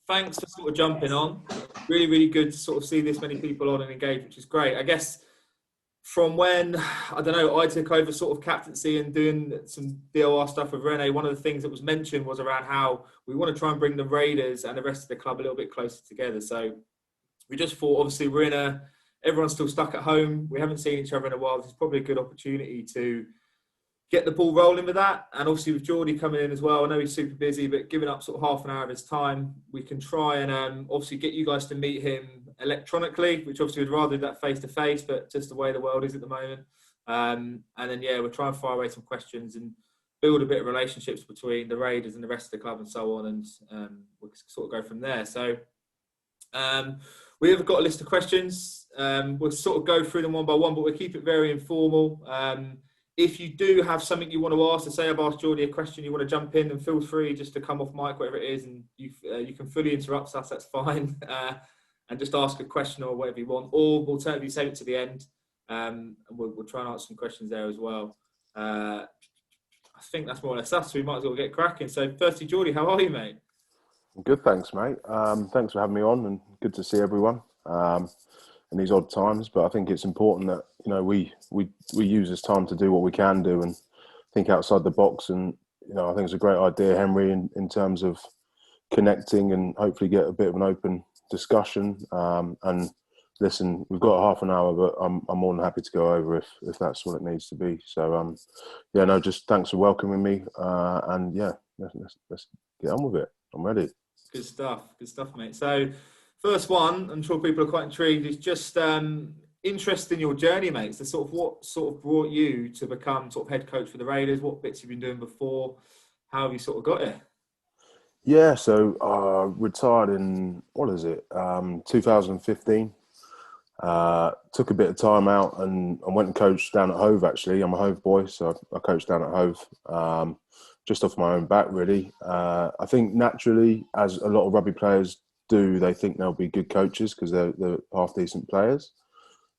thanks for sort of jumping on. Really, really good to sort of see this many people on and engage, which is great. I guess from when, I don't know, I took over sort of captaincy and doing some DOR stuff with Rene, one of the things that was mentioned was around how we want to try and bring the Raiders and the rest of the club a little bit closer together. So we just thought, obviously, everyone's still stuck at home. We haven't seen each other in a while. This is probably a good opportunity to get the ball rolling with that. And obviously with Geordie coming in as well, I know he's super busy, but giving up sort of half an hour of his time, we can try and obviously get you guys to meet him electronically, which obviously we'd rather do that face-to-face, but just the way the world is at the moment. And then, we'll try and fire away some questions and build a bit of relationships between the Raiders and the rest of the club and so on, and we'll sort of go from there. So we have got a list of questions. We'll sort of go through them one by one, but we'll keep it very informal. If you do have something you want to ask, to say I've asked Geordie a question, you want to jump in, and feel free just to come off mic, whatever it is, and you can fully interrupt us, that's fine, and just ask a question or whatever you want, or alternatively save it to the end, and we'll try and answer some questions there as well. I think that's more or less us, so we might as well get cracking. So firstly, Geordie, how are you, mate? Good, thanks, mate. Thanks for having me on, and good to see everyone in these odd times. But I think it's important that we use this time to do what we can do and think outside the box. And I think it's a great idea, Henry, in terms of connecting and hopefully get a bit of an open discussion. And listen, we've got half an hour, but I'm more than happy to go over if that's what it needs to be. So just thanks for welcoming me. Let's get on with it. I'm ready. Good stuff, mate. So first one, I'm sure people are quite intrigued, is just interest in your journey, mate. So what brought you to become sort of head coach for the Raiders? What bits you've been doing before? How have you sort of got here? Yeah, so retired in, 2015. Took a bit of time out and went and coached down at Hove, actually. I'm a Hove boy, so I coached down at Hove. Just off my own back, really. I think naturally, as a lot of rugby players do, they think they'll be good coaches because they're half-decent players.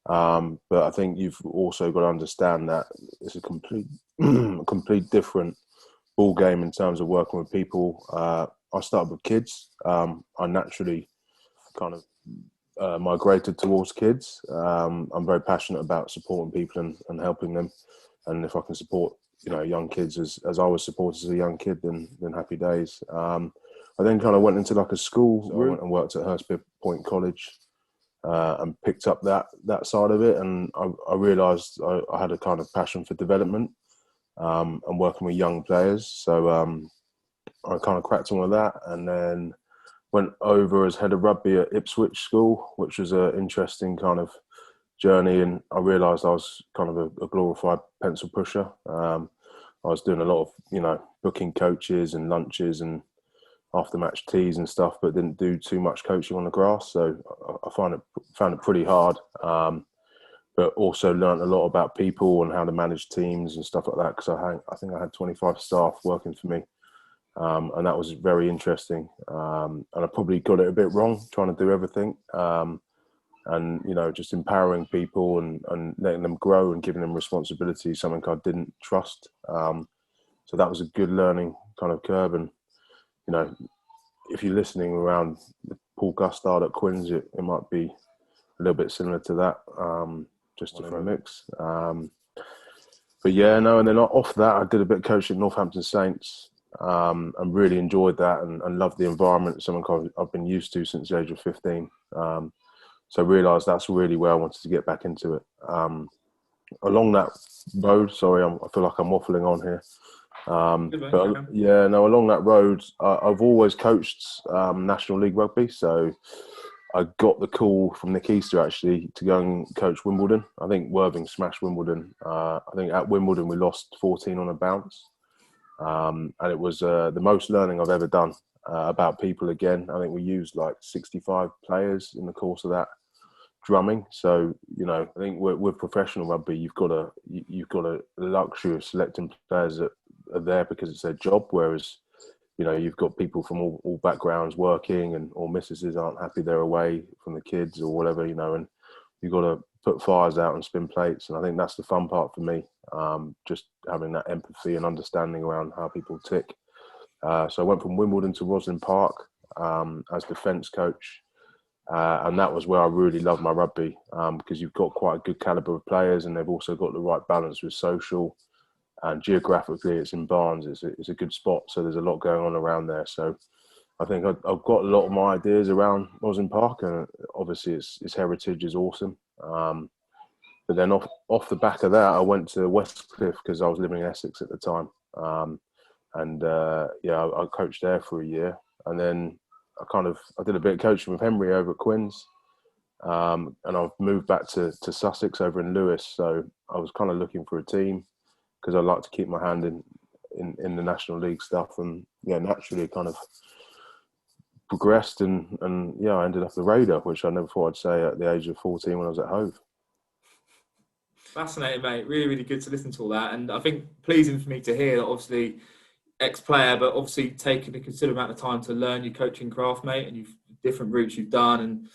But I think you've also got to understand that it's a complete different ball game in terms of working with people. I started with kids. I naturally kind of migrated towards kids. I'm very passionate about supporting people and helping them. And if I can support young kids as I was supported as a young kid, then happy days. I then kind of went into like a school route. I went and worked at Hurstpierpoint Point College and picked up that side of it. And I realised I had a kind of passion for development and working with young players. So I kind of cracked on with that, and then went over as head of rugby at Ipswich School, which was an interesting kind of journey, and I realised I was kind of a glorified pencil pusher. I was doing a lot of, booking coaches and lunches and after-match teas and stuff, but didn't do too much coaching on the grass. So I found it pretty hard, but also learned a lot about people and how to manage teams and stuff like that, because I think I had 25 staff working for me, and that was very interesting. And I probably got it a bit wrong, trying to do everything. And, just empowering people and letting them grow and giving them responsibility, something I didn't trust. So that was a good learning kind of curve. And, if you're listening around Paul Gustard at Quins, it might be a little bit similar to that, just different mix. And then off that, I did a bit of coaching at Northampton Saints and really enjoyed that and loved the environment, something I've been used to since the age of 15. So I realised that's really where I wanted to get back into it. Along that road, I feel like I'm waffling on here. Along that road, I've always coached National League Rugby. So I got the call from Nick Easter, actually, to go and coach Wimbledon. I think Worthing smashed Wimbledon. I think at Wimbledon we lost 14 on a bounce. And it was the most learning I've ever done about people again. I think we used like 65 players in the course of that drumming. So, I think with professional rugby, you've got a luxury of selecting players that are there because it's their job, whereas, you've got people from all backgrounds working, and or missuses aren't happy they're away from the kids or whatever, and you've got to put fires out and spin plates. And I think that's the fun part for me, just having that empathy and understanding around how people tick. So I went from Wimbledon to Roslyn Park, as defence coach. And that was where I really loved my rugby, because you've got quite a good calibre of players, and they've also got the right balance with social, and geographically it's in Barnes. It's a good spot, so there's a lot going on around there. So I think I've got a lot of my ideas around Mosman Park, and obviously its heritage is awesome. But then off the back of that, I went to Westcliff because I was living in Essex at the time. I coached there for a year, and then I did a bit of coaching with Henry over at Quins, and I've moved back to Sussex over in Lewes. So I was kind of looking for a team because I like to keep my hand in the National League stuff, and naturally kind of progressed and I ended up at the Raider, which I never thought I'd say at the age of 14 when I was at Hove. Fascinating, mate. Really, really good to listen to all that. And I think pleasing for me to hear that obviously ex-player, but obviously taking a considerable amount of time to learn your coaching craft, mate, and you've different routes you've done. And,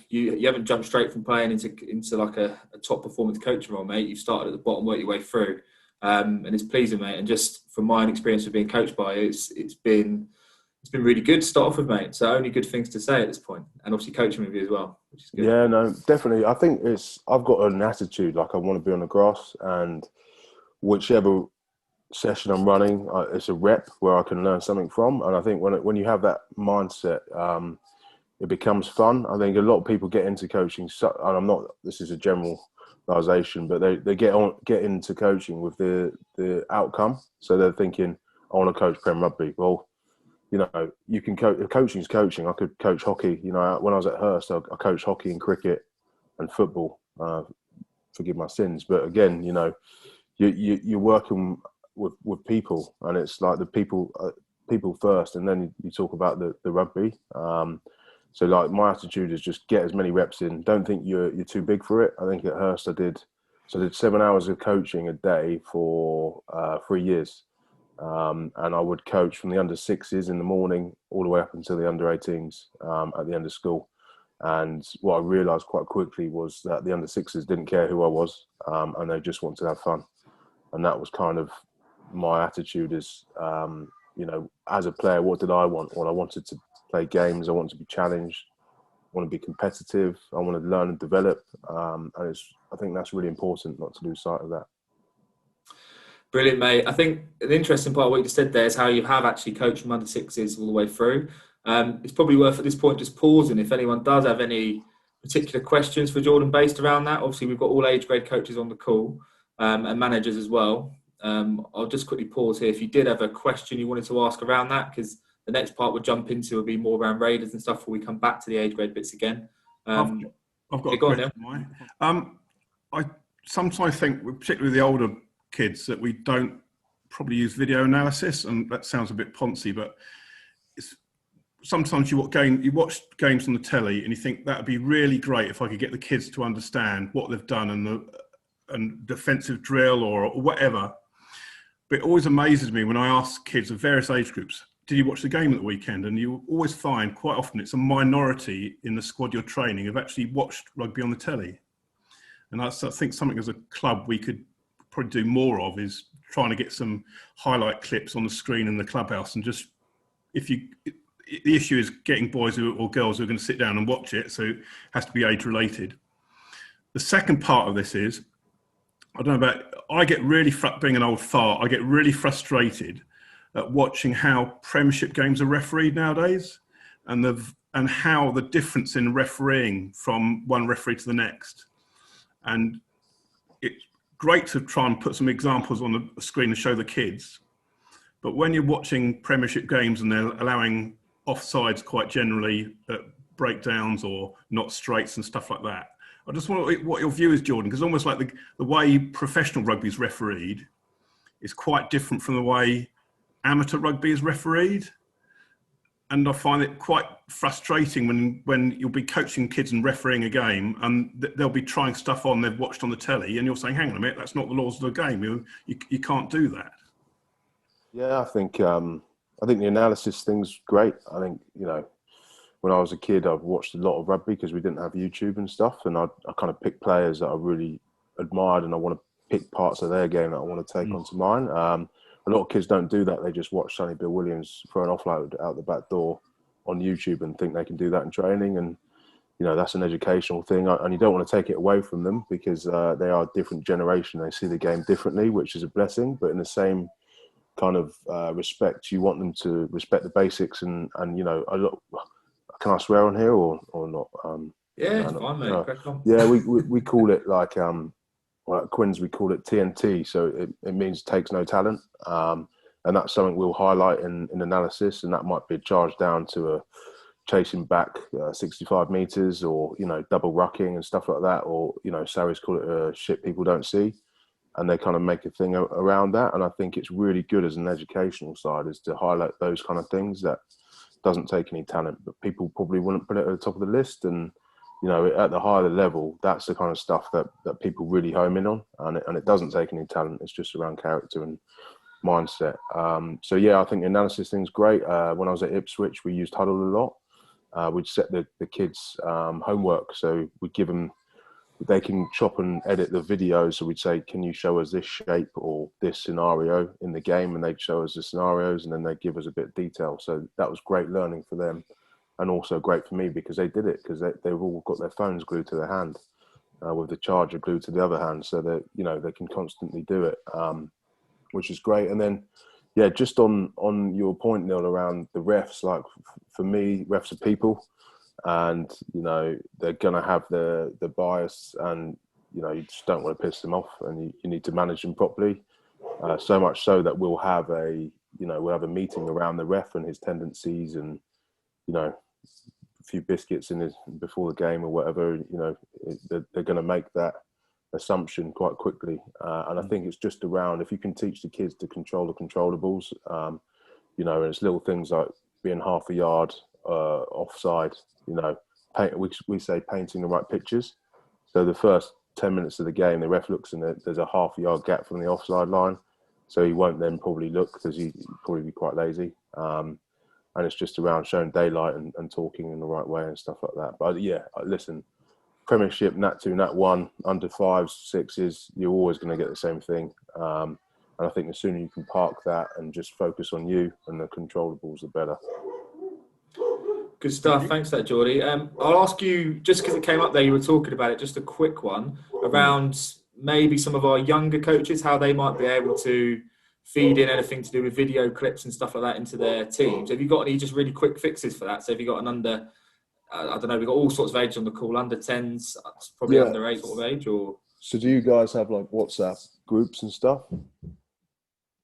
you haven't jumped straight from playing into like a top performance coaching role, mate. You've started at the bottom, worked your way through. And it's pleasing, mate. And just from my experience of being coached by you, it's been really good to start off with, mate. So only good things to say at this point, and obviously coaching with you as well, which is good. Yeah, no, definitely. I think I've got an attitude like I want to be on the grass, and whichever session I'm running, it's a rep where I can learn something from. And I think when you have that mindset, it becomes fun. I think a lot of people get into coaching, and this is a generalization, but they get into coaching with the outcome. So they're thinking, I want to coach Prem Rugby. Well, you can coach. Coaching is coaching. I could coach hockey. When I was at Hurst, I coached hockey and cricket and football. Forgive my sins, but again, you're working with people, and it's like the people first, and then you talk about the rugby. So like my attitude is just get as many reps in. Don't think you're too big for it. I think at Hurst I did 7 hours of coaching a day for 3 years. And I would coach from the under sixes in the morning all the way up until the under 18s at the end of school. And what I realised quite quickly was that the under sixes didn't care who I was, and they just wanted to have fun. And that was kind of my attitude is, as a player, what did I want? Well, I wanted to play games. I wanted to be challenged. I want to be competitive. I want to learn and develop. And I think that's really important not to lose sight of that. Brilliant, mate. I think an interesting part of what you just said there is how you have actually coached from under sixes all the way through. It's probably worth at this point just pausing if anyone does have any particular questions for Jordan based around that. Obviously, we've got all age grade coaches on the call and managers as well. I'll just quickly pause here. If you did have a question you wanted to ask around that, because the next part we'll jump into will be more around Raiders and stuff before we come back to the age grade bits again. I've got a question, Mike. I sometimes think, particularly the older kids, that we don't probably use video analysis, and that sounds a bit poncy, but sometimes you watch games on the telly and you think that would be really great if I could get the kids to understand what they've done and defensive drill or whatever. But it always amazes me when I ask kids of various age groups, did you watch the game at the weekend? And you always find quite often it's a minority in the squad you're training have actually watched rugby on the telly. And I think something as a club we could probably do more of is trying to get some highlight clips on the screen in the clubhouse, and just the issue is getting boys or girls who are going to sit down and watch it, so it has to be age related. The second part of this is, I don't know about, being an old fart, I get really frustrated at watching how Premiership games are refereed nowadays, and how the difference in refereeing from one referee to the next. And it's great to try and put some examples on the screen and show the kids. But when you're watching Premiership games and they're allowing offsides quite generally at breakdowns or not straights and stuff like that, I just wonder what your view is, Jordan, because almost like the way professional rugby is refereed is quite different from the way amateur rugby is refereed. And I find it quite frustrating when you'll be coaching kids and refereeing a game and they'll be trying stuff on they've watched on the telly and you're saying, hang on a minute, that's not the laws of the game. You can't do that. Yeah, I think the analysis thing's great. I think, when I was a kid, I've watched a lot of rugby because we didn't have YouTube and stuff. And I kind of picked players that I really admired and I want to pick parts of their game that I want to take onto mine. A lot of kids don't do that. They just watch Sonny Bill Williams throw an offload out the back door on YouTube and think they can do that in training, and that's an educational thing, and you don't want to take it away from them because they are a different generation. They see the game differently, which is a blessing, but in the same kind of respect, you want them to respect the basics and can I swear on here or not? Yeah, it's fine, mate. Crack on. Yeah, we call it like at Quins we call it TNT, so it means takes no talent, and that's something we'll highlight in analysis, and that might be a charge down to a chasing back 65 meters, or double rucking and stuff like that, or Sarries call it shit people don't see, and they kind of make a thing around that. And I think it's really good as an educational side is to highlight those kind of things that doesn't take any talent, but people probably wouldn't put it at the top of the list. And at the higher level, that's the kind of stuff that people really home in on, and it doesn't take any talent. It's just around character and mindset. So yeah, I think the analysis thing's great. When I was at Ipswich, we used Huddle a lot. We'd set the kids homework, so we'd give them, they can chop and edit the video. So we'd say, can you show us this shape or this scenario in the game? And they'd show us the scenarios, and then they'd give us a bit of detail. So that was great learning for them, and also great for me because they did it, because they've all got their phones glued to their hand with the charger glued to the other hand, so that they can constantly do it, which is great. And then yeah, just on your point, Neil, around the refs, like for me, refs are people, and they're gonna have the bias, and you just don't want to piss them off, and you need to manage them properly. So much so that we'll have a meeting around the ref and his tendencies, and a few biscuits in his before the game or whatever. They're gonna make that assumption quite quickly, and I think it's just around, if you can teach the kids to control the controllables, and it's little things like being half a yard offside, we say painting the right pictures. So the first 10 minutes of the game, the ref looks and there's a half a yard gap from the offside line, so he won't then probably look because he'd probably be quite lazy, and it's just around showing daylight and talking in the right way and stuff like that. But yeah, listen, Premiership, Nat 2, Nat 1, under 5s, 6s, you're always going to get the same thing. And I think the sooner you can park that and just focus on you and the controllables, the better. Good stuff. Thanks for that, Geordie. I'll ask you, just because it came up there, you were talking about it, just a quick one around maybe some of our younger coaches, how they might be able to feed in anything to do with video clips and stuff like that into their teams. Have you got any just really quick fixes for that? So have you got an under... I don't know, we've got all sorts of ages on the call, under 10s, probably under 8 sort of age, or... So do you guys have like WhatsApp groups and stuff?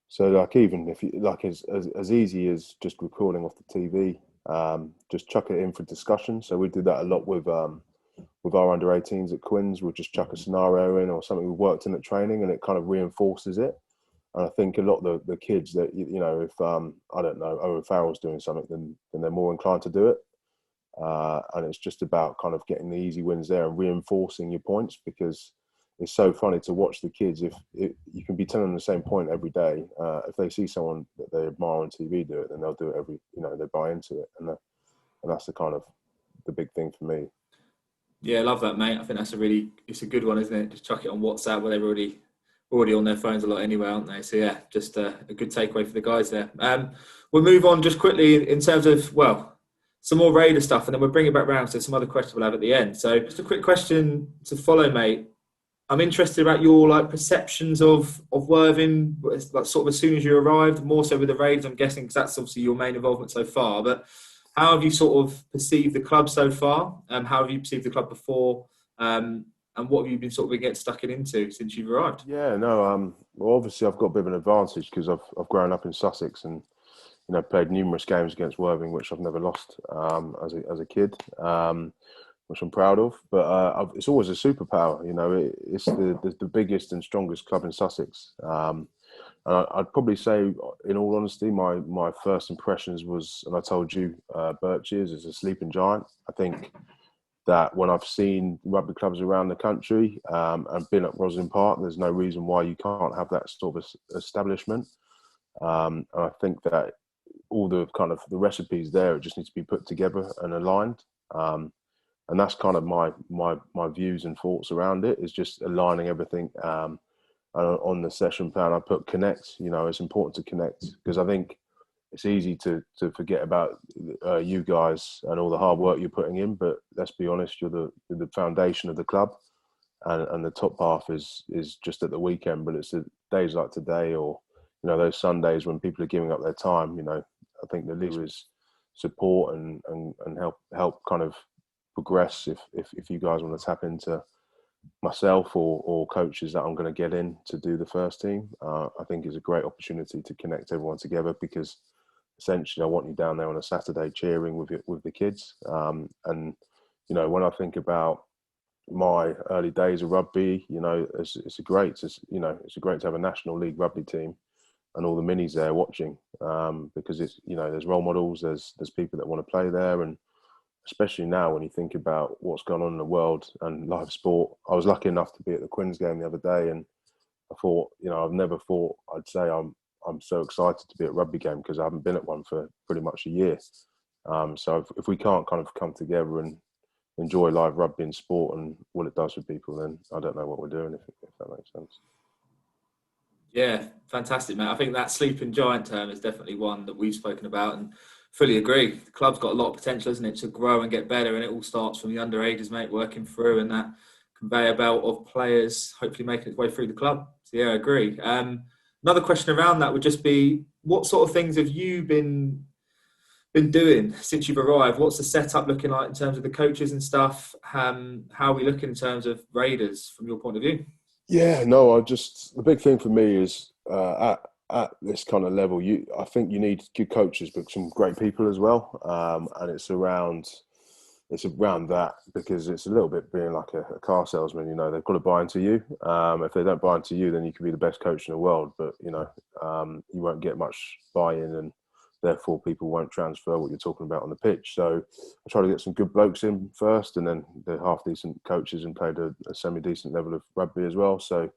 So like, even if you like, as easy as just recording off the TV, just chuck it in for discussion. So we did that a lot with our under 18s at Quins. We'll just chuck a scenario in or something we worked in at training, and it kind of reinforces it. And I think a lot of the kids that, if I don't know, Owen Farrell's doing something, then they're more inclined to do it. And it's just about kind of getting the easy wins there and reinforcing your points, because it's so funny to watch the kids. If you can be telling them the same point every day, if they see someone that they admire on TV do it, then they'll do it they buy into it, and that's the kind of the big thing for me. Yeah, I love that, mate. I think it's a good one, isn't it? Just chuck it on WhatsApp where they're already on their phones a lot anyway, aren't they? So yeah, just a good takeaway for the guys there. We'll move on just quickly in terms of, some more Raider stuff, and then we'll bring it back round to some other questions we'll have at the end. So just a quick question to follow, mate. I'm interested about your perceptions of Worthing, like sort of as soon as you arrived, more so with the Raiders, I'm guessing, because that's obviously your main involvement so far. But how have you sort of perceived the club so far? How have you perceived the club before? And what have you been sort of getting stuck into since you've arrived? Yeah, no, well, obviously I've got a bit of an advantage because I've grown up in Sussex and played numerous games against Worthing, which I've never lost as a kid, which I'm proud of. But it's always a superpower. It's the biggest and strongest club in Sussex. And I'd probably say, in all honesty, my first impressions was, and I told you, Birches is a sleeping giant. I think that when I've seen rugby clubs around the country and been at Roslyn Park, there's no reason why you can't have that sort of establishment. And I think that all the kind of the recipes there, it just needs to be put together and aligned. And that's kind of my views and thoughts around it, is just aligning everything. On the session plan, I put connect. It's important to connect, because I think it's easy to forget about you guys and all the hard work you're putting in. But let's be honest, you're the foundation of the club, and the top half is just at the weekend. But it's the days like today, or those Sundays when people are giving up their time. I think the league is support and help kind of progress. If you guys want to tap into myself or coaches that I'm going to get in to do the first team, I think is a great opportunity to connect everyone together, because essentially I want you down there on a Saturday cheering with the kids. And when I think about my early days of rugby, it's great to have a National League rugby team and all the minis there watching, because it's there's role models, there's people that want to play there, and especially now when you think about what's going on in the world and live sport. I was lucky enough to be at the Quins game the other day, and I thought, I've never thought I'd say I'm so excited to be at a rugby game, because I haven't been at one for pretty much a year. So if we can't kind of come together and enjoy live rugby and sport and what it does for people, then I don't know what we're doing, if that makes sense. Yeah, fantastic, mate. I think that sleeping giant term is definitely one that we've spoken about, and fully agree. The club's got a lot of potential, isn't it, to grow and get better, and it all starts from the underages, mate, working through, and that conveyor belt of players hopefully making its way through the club. So yeah, I agree. Another question around that would just be, what sort of things have you been doing since you've arrived? What's the setup looking like in terms of the coaches and stuff? How are we looking in terms of Raiders from your point of view? Yeah, no, the big thing for me is at this kind of level, I think you need good coaches, but some great people as well. And it's around that, because it's a little bit being like a car salesman. They've got to buy into you. If they don't buy into you, then you can be the best coach in the world, but you won't get much buy-in, and therefore people won't transfer what you're talking about on the pitch. So I try to get some good blokes in first, and then the half-decent coaches, and played a semi-decent level of rugby as well. So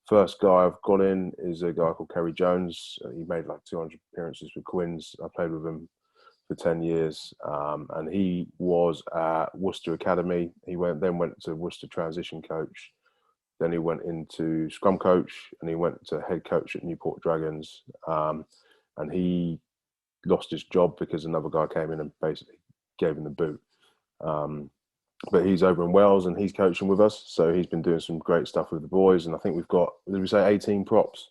first guy I've got in is a guy called Kerry Jones. He made like 200 appearances for Quins. I played with him for 10 years, and he was at Worcester Academy. He then went to Worcester transition coach. Then he went into scrum coach, and he went to head coach at Newport Dragons. And he lost his job because another guy came in and basically gave him the boot. But he's over in Wales, and he's coaching with us. So he's been doing some great stuff with the boys. And I think we've got, did we say 18 props?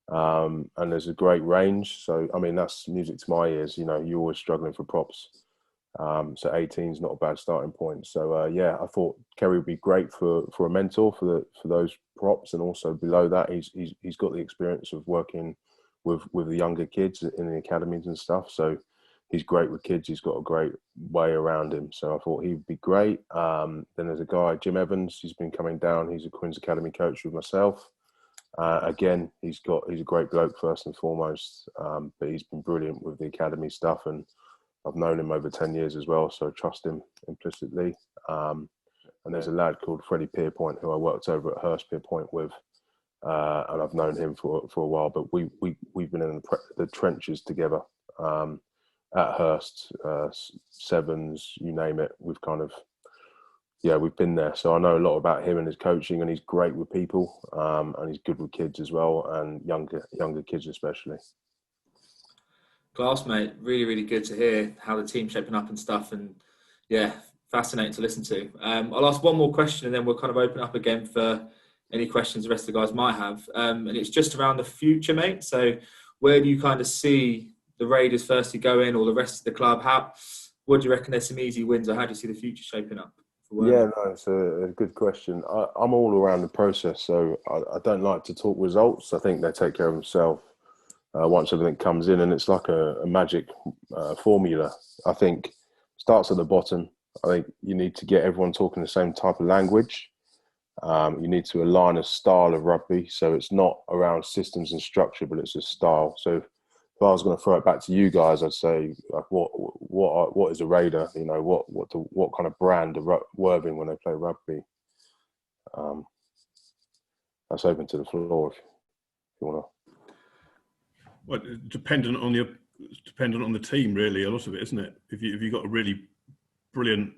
And there's a great range. So, I mean, that's music to my ears. You're always struggling for props. So 18 is not a bad starting point. So, yeah, I thought Kerry would be great for a mentor for those props. And also below that, he's got the experience of working with the younger kids in the academies and stuff. So he's great with kids. He's got a great way around him. So I thought he'd be great. Then there's a guy, Jim Evans. He's been coming down. He's a Quins Academy coach with myself. Again, he's a great bloke first and foremost, but he's been brilliant with the academy stuff, and I've known him over 10 years as well, so I trust him implicitly. And there's a lad called Freddie Pierpoint who I worked over at Hurst Pierpoint with, and I've known him for a while, but we've been in the trenches together at Hurst, sevens, you name it. We've been there. So I know a lot about him and his coaching, and he's great with people, and he's good with kids as well, and younger kids especially. Class, mate. Really, really good to hear how the team's shaping up and stuff. And yeah, fascinating to listen to. I'll ask one more question, and then we'll kind of open up again for any questions the rest of the guys might have. And it's just around the future, mate. So where do you kind of see the Raiders firstly going, or the rest of the club? What do you reckon there's some easy wins, or how do you see the future shaping up? Yeah, no, it's a good question. I'm all around the process, so I don't like to talk results. I think they take care of themselves once everything comes in, and it's like a magic formula. I think starts at the bottom. I think you need to get everyone talking the same type of language. You need to align a style of rugby, so it's not around systems and structure, but it's a style. So if I was going to throw it back to you guys, I'd say, like, what is a Raider? What kind of brand are Worthing when they play rugby? That's open to the floor if you want to. Well, dependent on the team, really. A lot of it, isn't it? If you've got a really brilliant,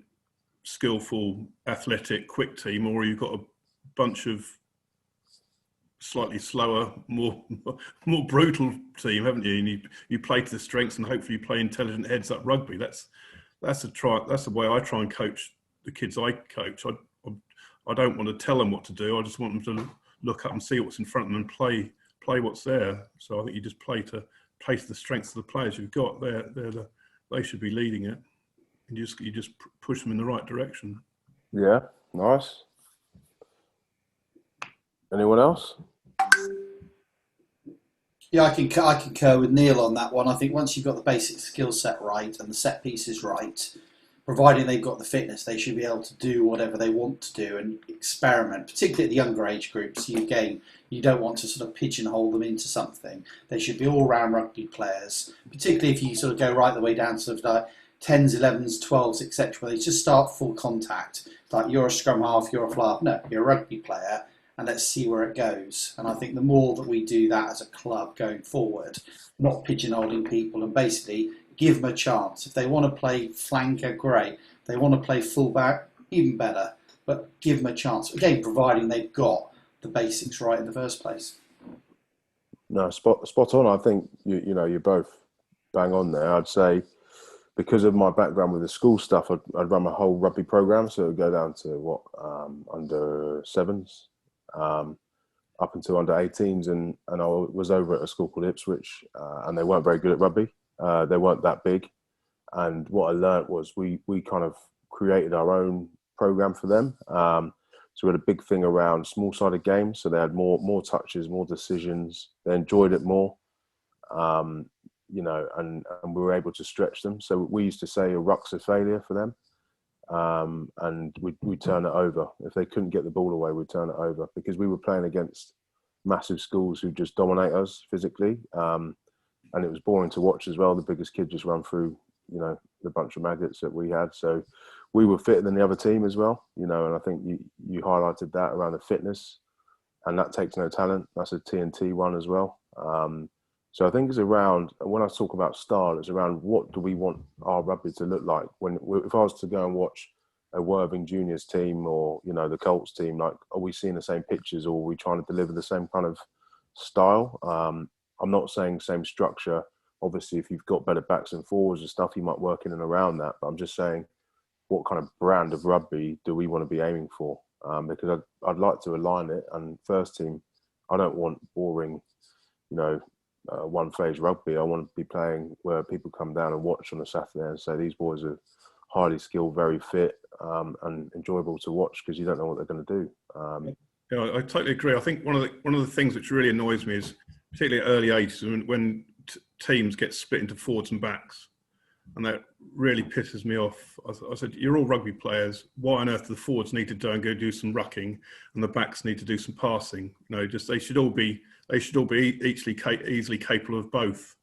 skillful, athletic, quick team, or you've got a bunch of slightly slower, more brutal team, haven't you? And you play to the strengths, and hopefully you play intelligent heads-up rugby. That's the way I try and coach the kids I coach. I don't want to tell them what to do. I just want them to look up and see what's in front of them and play what's there. So I think you just play to the strengths of the players you've got. They should be leading it, and you just push them in the right direction. Yeah, nice. Anyone else? Yeah, I concur with Neil on that one. I think once you've got the basic skill set right and the set pieces right, providing they've got the fitness, they should be able to do whatever they want to do and experiment, particularly at the younger age groups. You don't want to sort of pigeonhole them into something. They should be all-round rugby players, particularly if you sort of go right the way down to sort of like 10s, 11s, 12s, etc., where they just start full contact. Like, you're a scrum half, you're a fly half. No, you're a rugby player, and let's see where it goes. And I think the more that we do that as a club going forward, not pigeonholing people, and basically give them a chance. If they want to play flanker, great. If they want to play fullback, even better. But give them a chance. Again, providing they've got the basics right in the first place. No, spot on. I think you're both bang on there. I'd say because of my background with the school stuff, I'd run my whole rugby program, so it would go down to under 7s. Up until under 18s, and I was over at a school called Ipswich, and they weren't very good at rugby. They weren't that big, and what I learnt was we kind of created our own program for them. So we had a big thing around small-sided games, so they had more touches, more decisions. They enjoyed it more, and we were able to stretch them. So we used to say a ruck's a failure for them. And we'd turn it over. If they couldn't get the ball away, we'd turn it over, because we were playing against massive schools who just dominate us physically. And it was boring to watch as well. The biggest kid just run through, the bunch of maggots that we had. So we were fitter than the other team as well, and I think you highlighted that around the fitness, and that takes no talent. That's a TNT one as well. So I think it's around, when I talk about style, it's around what do we want our rugby to look like. If I was to go and watch a Worthing Juniors team or, the Colts team, like, are we seeing the same pictures, or are we trying to deliver the same kind of style? I'm not saying same structure. Obviously, if you've got better backs and forwards and stuff, you might work in and around that. But I'm just saying, what kind of brand of rugby do we want to be aiming for? Because I'd like to align it. And first team, I don't want boring, one phase rugby. I want to be playing where people come down and watch on a Saturday and say, these boys are highly skilled, very fit, and enjoyable to watch, because you don't know what they're going to do. Yeah, I totally agree. I think one of the things which really annoys me is, particularly at early ages, when teams get split into forwards and backs, and that really pisses me off. I said, you're all rugby players. Why on earth do the forwards need to go do some rucking, and the backs need to do some passing? They should all be easily capable of both.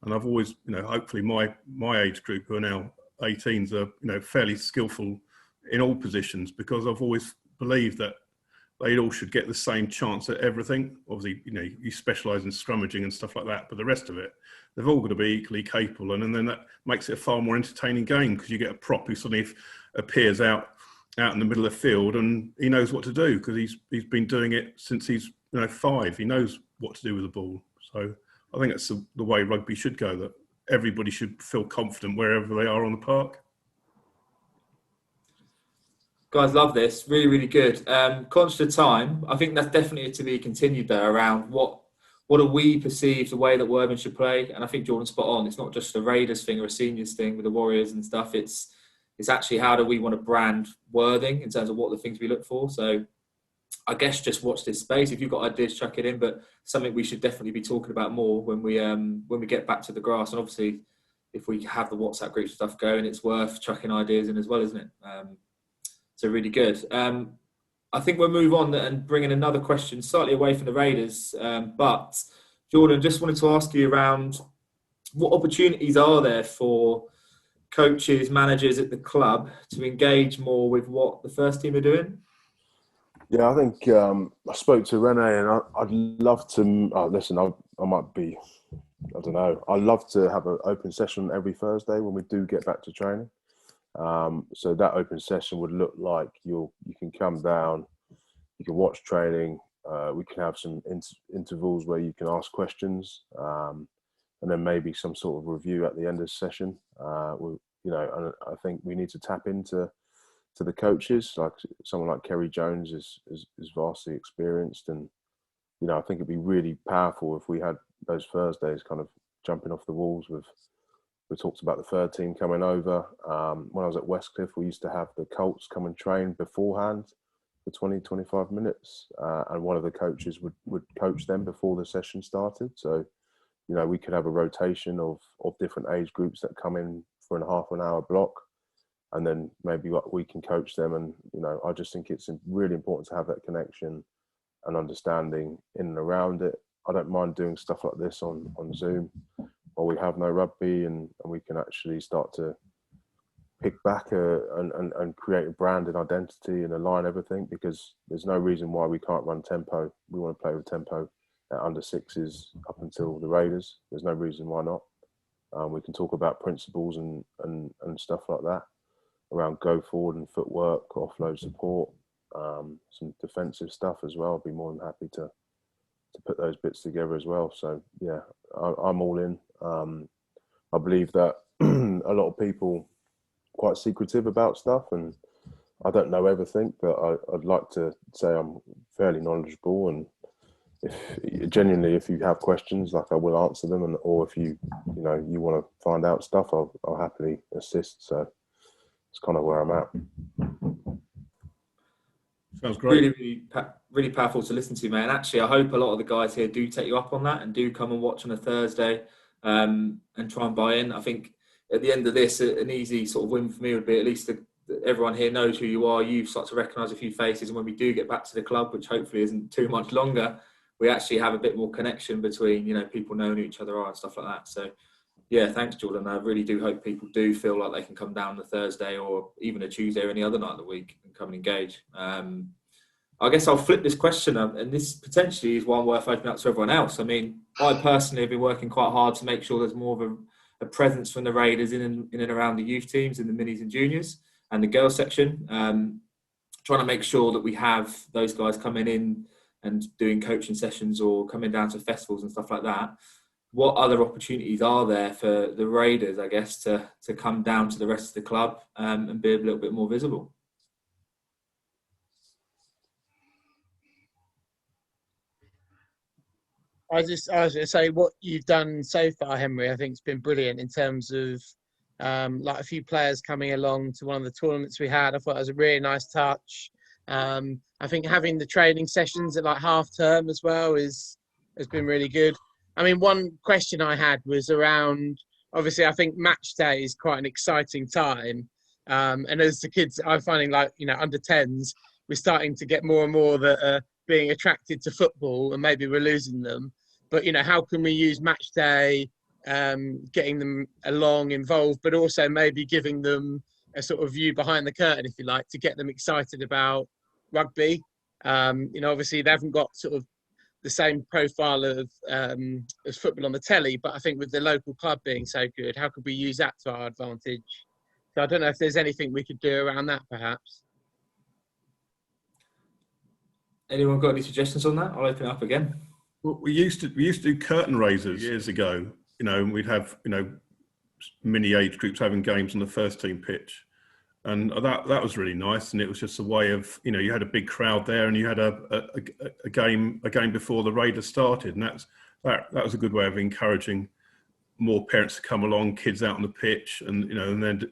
And I've always, hopefully my age group, who are now 18s, are fairly skillful in all positions, because I've always believed that they all should get the same chance at everything. Obviously, you specialise in scrummaging and stuff like that, but the rest of it, they've all got to be equally capable. And then that makes it a far more entertaining game, because you get a prop who suddenly appears out in the middle of the field, and he knows what to do, because he's been doing it since he's 5. He knows what to do with the ball. So I think that's the way rugby should go, that everybody should feel confident wherever they are on the park. Guys, love this. Really, really good. Conscious of time, I think that's definitely to be continued there, around what do we perceive the way that Worthing should play. And I think Jordan's spot on. It's not just a Raiders thing or a Seniors thing with the Warriors and stuff. It's actually, how do we want to brand Worthing in terms of what the things we look for. So I guess just watch this space. If you've got ideas, chuck it in. But something we should definitely be talking about more when we get back to the grass. And obviously, if we have the WhatsApp group stuff going, it's worth chucking ideas in as well, isn't it? So really good. I think we'll move on and bring in another question slightly away from the Raiders. But Jordan, just wanted to ask you around what opportunities are there for coaches, managers at the club to engage more with what the first team are doing? Yeah, I think I spoke to Rene, and I'd love to listen. I might be, I don't know. I'd love to have an open session every Thursday when we do get back to training. So that open session would look like you can come down, you can watch training, we can have some intervals where you can ask questions, and then maybe some sort of review at the end of the session. And I think we need to tap into the coaches. Like someone like Kerry Jones is vastly experienced, and I think it'd be really powerful if we had those Thursdays kind of jumping off the walls with. We talked about the third team coming over. When I was at Westcliff, we used to have the Colts come and train beforehand for 20, 25 minutes. And one of the coaches would coach them before the session started. So, we could have a rotation of different age groups that come in for a half an hour block. And then maybe we can coach them. And, I just think it's really important to have that connection and understanding in and around it. I don't mind doing stuff like this on Zoom, or we have no rugby, and we can actually start to pick back and create a brand and identity and align everything, because there's no reason why we can't run tempo. We want to play with tempo at under sixes up until the Raiders. There's no reason why not. We can talk about principles and stuff like that around go forward and footwork, offload support, some defensive stuff as well. I'd be more than happy to put those bits together as well. So yeah, I'm all in. I believe that a lot of people are quite secretive about stuff, and I don't know everything, but I'd like to say I'm fairly knowledgeable. And if you have questions, like, I will answer them, or if you want to find out stuff, I'll happily assist. So it's kind of where I'm at. Sounds great. Really powerful to listen to, man. Actually, I hope a lot of the guys here do take you up on that and do come and watch on a Thursday, and try and buy in. I think at the end of this, an easy sort of win for me would be at least that everyone here knows who you are. You start to recognise a few faces, and when we do get back to the club, which hopefully isn't too much longer, we actually have a bit more connection between people knowing who each other are and stuff like that. So yeah, thanks, Jordan. I really do hope people do feel like they can come down the Thursday or even a Tuesday or any other night of the week and come and engage. I guess I'll flip this question up, and this potentially is one worth opening up to everyone else. I mean, I personally have been working quite hard to make sure there's more of a presence from the Raiders in and around the youth teams, in the minis and juniors and the girls section. Trying to make sure that we have those guys coming in and doing coaching sessions or coming down to festivals and stuff like that. What other opportunities are there for the Raiders, I guess, to come down to the rest of the club and be a little bit more visible? I was going to say, what you've done so far, Henry, I think has been brilliant in terms of like a few players coming along to one of the tournaments we had. I thought it was a really nice touch. I think having the training sessions at like half term as well has been really good. I mean, one question I had was around, obviously, I think match day is quite an exciting time. And as the kids, I'm finding like, under 10s, we're starting to get more and more that are being attracted to football, and maybe we're losing them. But, how can we use match day, getting them along, involved, but also maybe giving them a sort of view behind the curtain, if you like, to get them excited about rugby. Obviously they haven't got sort of the same profile of as football on the telly, but I think with the local club being so good, how could we use that to our advantage? So I don't know if there's anything we could do around that, perhaps. Anyone got any suggestions on that? I'll open it up again. Well, we used to do curtain raisers years ago, and we'd have, mini age groups having games on the first team pitch. And that was really nice. And it was just a way of, you had a big crowd there, and you had a game before the Raiders started. And that was a good way of encouraging more parents to come along, kids out on the pitch. And, and then,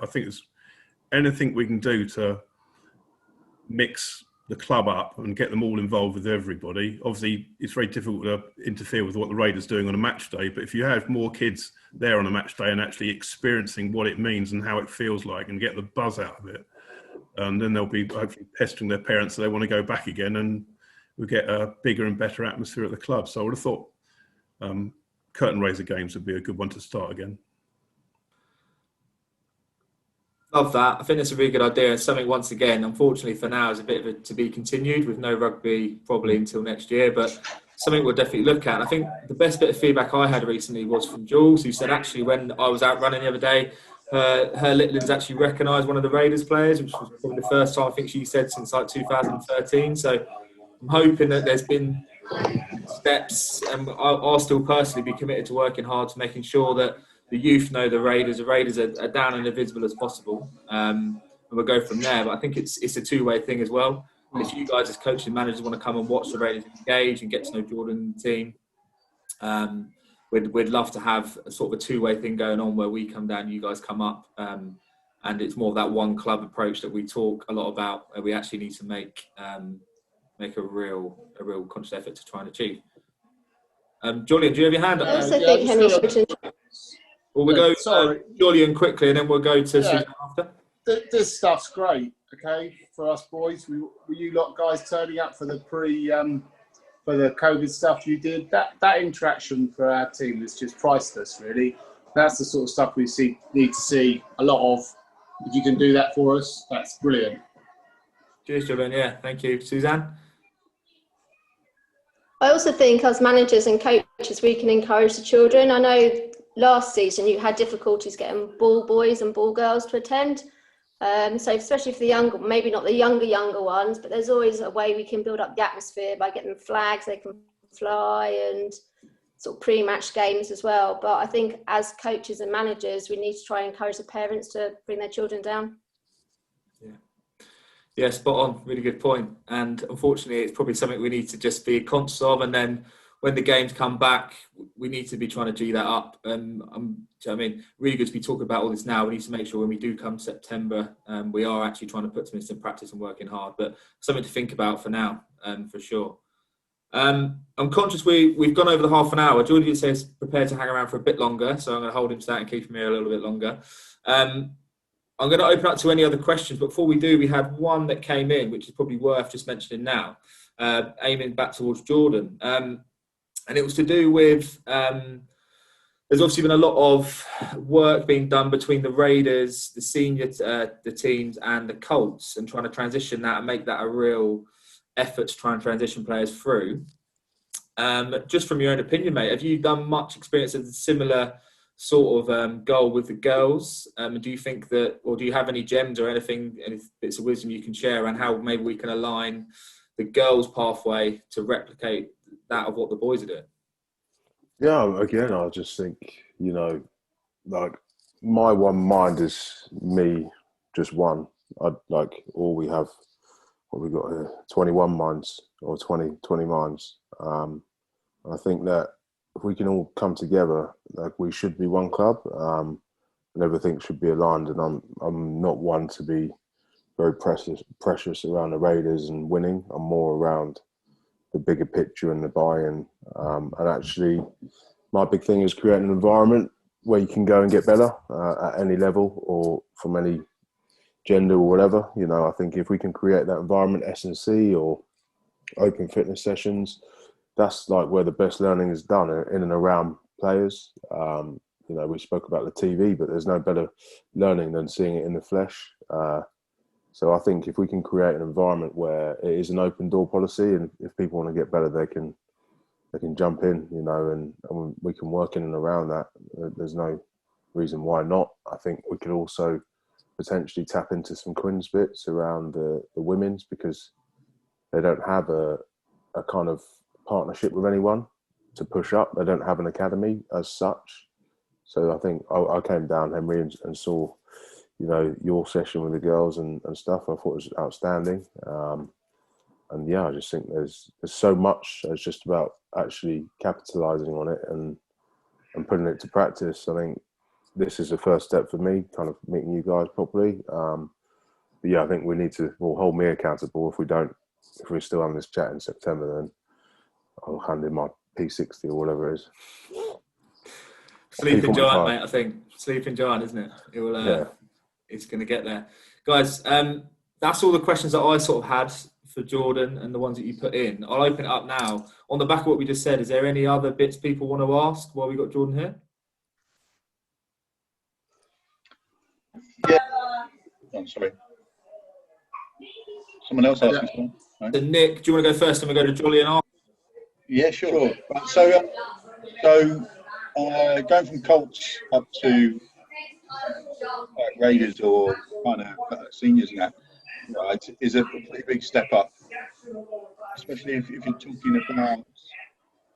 I think there's anything we can do to mix the club up and get them all involved with everybody. Obviously, it's very difficult to interfere with what the Raiders are doing on a match day, but if you have more kids there on a match day and actually experiencing what it means and how it feels like and get the buzz out of it, then they'll be hopefully pestering their parents so they want to go back again, and we'll get a bigger and better atmosphere at the club. So I would have thought curtain raiser games would be a good one to start again. Love that. I think that's a really good idea. And something, once again, unfortunately for now, is a bit of a to be continued, with no rugby probably until next year, but something we'll definitely look at. And I think the best bit of feedback I had recently was from Jules, who said actually when I was out running the other day, her little ones actually recognised one of the Raiders players, which was probably the first time I think she said since like 2013. So I'm hoping that there's been steps, and I'll still personally be committed to working hard to making sure that the youth know the Raiders. The Raiders are down and as visible as possible, and we'll go from there. But I think it's a two-way thing as well. And if you guys as coaches and managers want to come and watch the Raiders engage and get to know Jordan and the team, we'd love to have a sort of a two-way thing going on where we come down, you guys come up, and it's more of that one club approach that we talk a lot about, where we actually need to make a real conscious effort to try and achieve. Julian, do you have your hand up? I also think Henry should. Well, we'll go Julian quickly, and then we'll go to Susan after. This stuff's great, okay, for us boys. Were you lot guys turning up for the for the COVID stuff you did? That interaction for our team is just priceless, really. That's the sort of stuff we need to see a lot of. If you can do that for us, that's brilliant. Cheers, Julian. Yeah, thank you. Suzanne? I also think as managers and coaches, we can encourage the children. I know last season you had difficulties getting ball boys and ball girls to attend. So especially for the younger, maybe not the younger ones, but there's always a way we can build up the atmosphere by getting them flags, they can fly, and sort of pre-match games as well. But I think as coaches and managers, we need to try and encourage the parents to bring their children down. Yeah, spot on. Really good point. And unfortunately, it's probably something we need to just be conscious of. And then when the games come back, we need to be trying to G that up. Really good to be talking about all this now. We need to make sure when we do come September, we are actually trying to put some in practice and working hard. But something to think about for now, for sure. I'm conscious we've gone over the half an hour. Julian says prepared to hang around for a bit longer, so I'm going to hold him to that and keep him here a little bit longer. I'm going to open up to any other questions, but before we do, we had one that came in, which is probably worth just mentioning now, aiming back towards Jordan. And it was to do with, there's obviously been a lot of work being done between the Raiders, the senior the teams and the Colts, and trying to transition that and make that a real effort to try and transition players through. Just from your own opinion, mate, have you done much experience of a similar sort of goal with the girls? Do you think that, or do you have any gems or anything, any bits of wisdom you can share around how maybe we can align the girls' pathway to replicate that of what the boys are doing? Yeah, again, I just think, like my one mind is me, just one. All we have, what we got here, 21 minds or 20 minds. I think that if we can all come together, like we should be one club, and everything should be aligned. And I'm not one to be very precious around the Raiders and winning. I'm more around the bigger picture and the buy-in. And actually, my big thing is creating an environment where you can go and get better at any level or from any gender or whatever. I think if we can create that environment, S&C or open fitness sessions, that's like where the best learning is done, in and around players. We spoke about the TV, but there's no better learning than seeing it in the flesh. So I think if we can create an environment where it is an open door policy, and if people want to get better, they can jump in, and we can work in and around that. There's no reason why not. I think we could also potentially tap into some Quins bits around the women's, because they don't have a kind of partnership with anyone to push up. They don't have an academy as such. So I think I came down, Henry, and saw, your session with the girls and stuff. I thought it was outstanding. And yeah, I just think there's so much. It's just about actually capitalising on it and putting it to practice. I think this is the first step for me, kind of meeting you guys properly. But yeah, I think we need to hold me accountable. If we're still having this chat in September, then I'll hand in my P60 or whatever it is. Sleeping giant, mate, I think. Sleeping giant, isn't it? It will. Yeah. It's going to get there. Guys, that's all the questions that I sort of had for Jordan and the ones that you put in. I'll open it up now. On the back of what we just said, is there any other bits people want to ask while we got Jordan here? Yeah. I'm sorry. Someone else asking something? No? So Nick, do you want to go first and we'll go to Julian after? Yeah, sure. So going from Colts up to Raiders or kind of seniors and that, right, is a pretty big step up, especially if you're talking about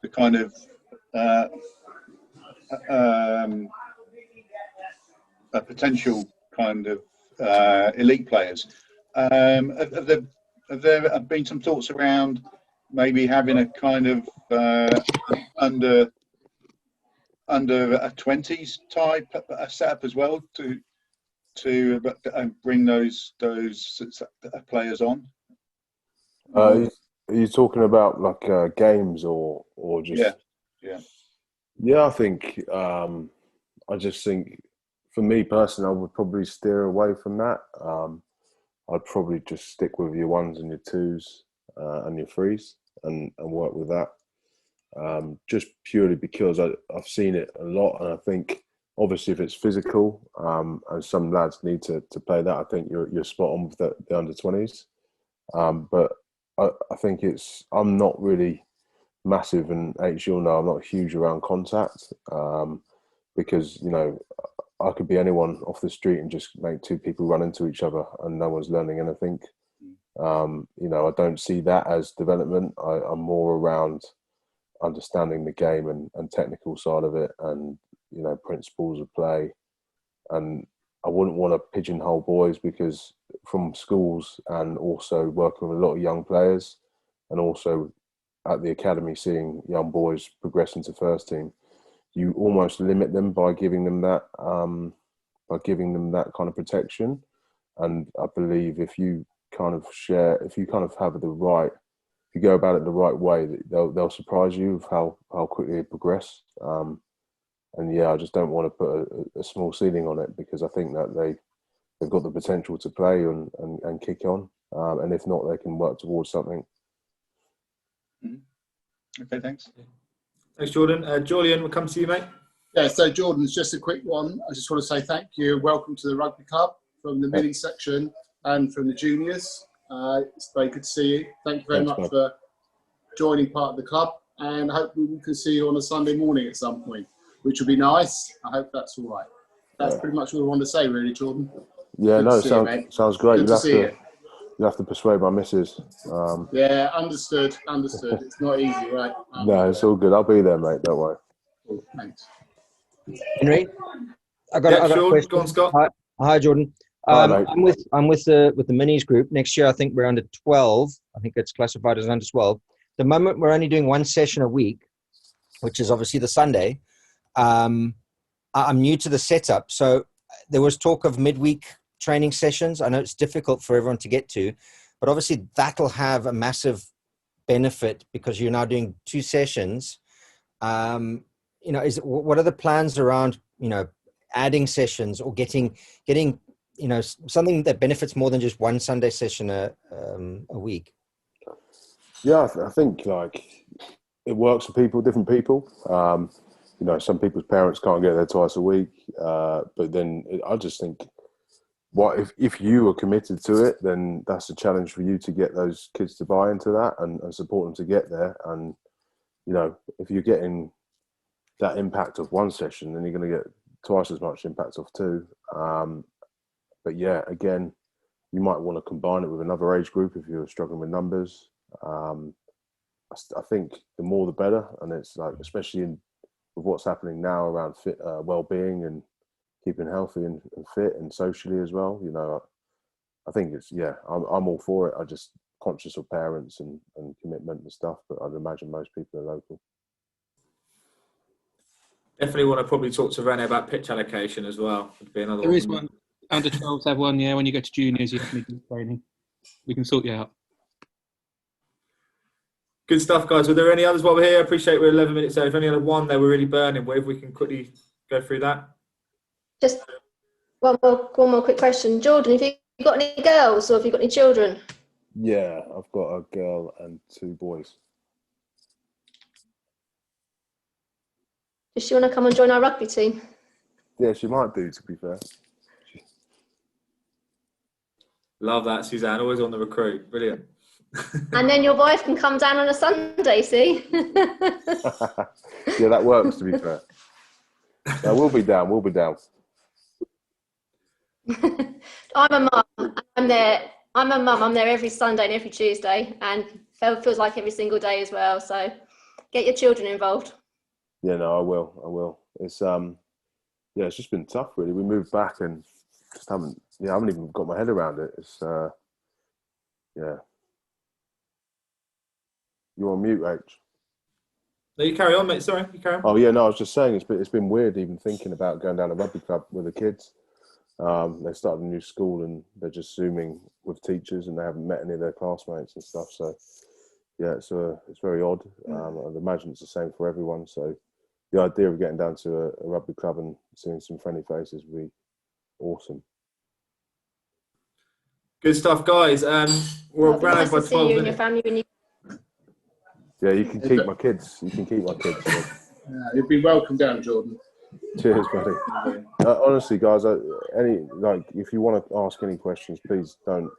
the kind of a potential kind of elite players. Have there been some thoughts around maybe having a kind of under a 20s type setup as well to bring those players on? Are you talking about like games or just? Yeah. I think I just think for me personally, I would probably steer away from that. I'd probably just stick with your ones and your twos and your threes and work with that. Just purely because I've seen it a lot, and I think obviously if it's physical and some lads need to play that, I think you're spot on with the under 20s. But I think I'm not really massive, and you'll know I'm not huge around contact because I could be anyone off the street and just make two people run into each other and no one's learning anything. I don't see that as development. I'm more around understanding the game and technical side of it, and principles of play. And I wouldn't want to pigeonhole boys, because from schools and also working with a lot of young players, and also at the academy seeing young boys progress into first team, you almost limit them by giving them that kind of protection. And I believe if you kind of have the right, if you go about it the right way, they'll surprise you with how quickly they progress. I just don't want to put a small ceiling on it, because I think that they've got the potential to play and kick on. And if not, they can work towards something. Okay, thanks. Thanks, Jordan. Julian, we'll come to you, mate. Yeah, so Jordan, it's just a quick one. I just want to say thank you. Welcome to the rugby club from the mini section and from the juniors. It's very good to see you. Thank you very much for joining part of the club, and hopefully we can see you on a Sunday morning at some point, which would be nice. I hope that's all right. That's pretty much what I want to say, really, Jordan. Yeah, Good sounds great. Good to see you. You have to persuade my missus. Yeah, understood. It's not easy, right? No, it's all good. I'll be there, mate. Don't worry. Cool, thanks. Henry, I got a question. Go on, Scott. Hi, Jordan. Hi, mate. I'm with the minis group. Next year, I think we're under 12. I think it's classified as under 12. The moment we're only doing one session a week, which is obviously the Sunday. I'm new to the setup, so there was talk of midweek training sessions. I know it's difficult for everyone to get to, but obviously that'll have a massive benefit because you're now doing two sessions. What are the plans around adding sessions or getting something that benefits more than just one Sunday session a week? Yeah, I think it works for different people. Some people's parents can't get there twice a week, but then I just think, if you are committed to it, then that's a challenge for you to get those kids to buy into that and support them to get there. And if you're getting that impact of one session, then you're going to get twice as much impact of two. But yeah, again, you might want to combine it with another age group if you're struggling with numbers. I think the more the better, and it's especially with what's happening now around fit, well-being and keeping healthy and fit and socially as well. I think I'm all for it. I'm just conscious of parents and commitment and stuff, but I'd imagine most people are local. Definitely want to probably talk to Rene about pitch allocation as well. Would be another There is one. Under 12s have one, yeah. When you go to juniors, you need training. We can sort you out. Good stuff, guys. Were there any others while we're here? I appreciate we're 11 minutes over. If any other one they were really burning with, we can quickly go through that. Just one more quick question. Jordan, have you got any girls or have you got any children? Yeah, I've got a girl and two boys. Does she want to come and join our rugby team? Yeah, she might do, to be fair. Love that, Suzanne. Always on the recruit. Brilliant. And then your wife can come down on a Sunday, see? Yeah, that works, to be fair. No, we'll be down. We'll be down. I'm a mum. I'm there I'm a mum. I'm there every Sunday and every Tuesday, and feels like every single day as well. So get your children involved. Yeah, no, I will. It's yeah, it's just been tough really. We moved back and just I haven't even got my head around it. It's yeah. You're on mute, H. No, you carry on, mate. Sorry, you carry on. Oh yeah, no, I was just saying it's been weird even thinking about going down a rugby club with the kids. They started a new school and they're just Zooming with teachers and they haven't met any of their classmates and stuff. So yeah, it's very odd. I'd imagine it's the same for everyone. So the idea of getting down to a rugby club and seeing some friendly faces would be awesome. Good stuff, guys. We're Nice around by to see 12 you and your minutes. family when you. Yeah, you can keep my kids. You can keep my kids. So. Yeah, you'd be welcome down, Jordan. Cheers, buddy. Honestly, guys, if you want to ask any questions, please don't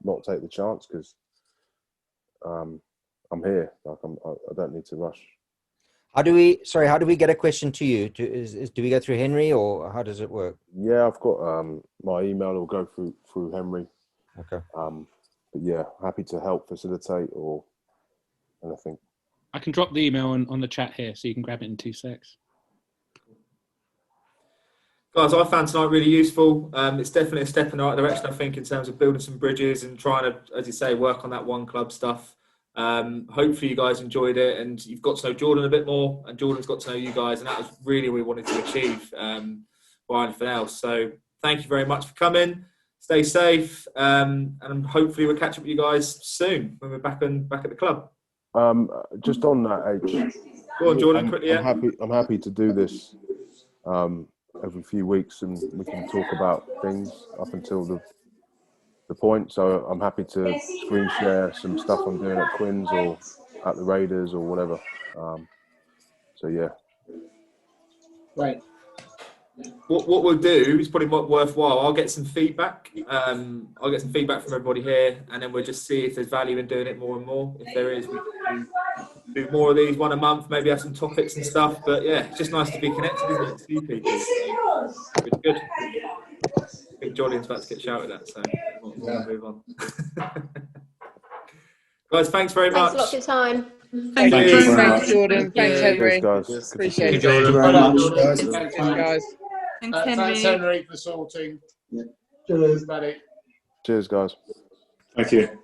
not take the chance because I'm here. I don't need to rush. How do we get a question to you? Do we go through Henry or how does it work? Yeah, I've got my email will go through Henry. Okay. But yeah, happy to help facilitate or anything. I can drop the email on the chat here so you can grab it in 2 secs. Guys, I found tonight really useful. It's definitely a step in the right direction, I think, in terms of building some bridges and trying to, as you say, work on that one club stuff. Hopefully you guys enjoyed it and you've got to know Jordan a bit more and Jordan's got to know you guys, and that was really what we wanted to achieve by anything else. So thank you very much for coming. Stay safe, and hopefully we'll catch up with you guys soon when we're back at the club. Just on that, H. Go on, Jordan, quickly. Yeah. I'm happy to do this every few weeks, and we can talk about things up until the point. So I'm happy to screen share some stuff I'm doing at Quins or at the Raiders or whatever. So yeah. Right. What we'll do is probably worthwhile. I'll get some feedback. I'll get some feedback from everybody here, and then we'll just see if there's value in doing it more and more. If there is, we can do more of these, one a month. Maybe have some topics and stuff. But yeah, it's just nice to be connected, isn't it? To see people. So, good. I think Jordan's about to get shouted at, so we'll move on. Guys, thanks very much. Thanks a lot for your time. Thank you. you. Thanks, Jordan. Thanks, Henry. Cheers, guys. Appreciate it. Thank you very much, guys. Thanks, guys. Thanks, Henry, for sorting. Cheers, buddy. Cheers, guys. Thank you.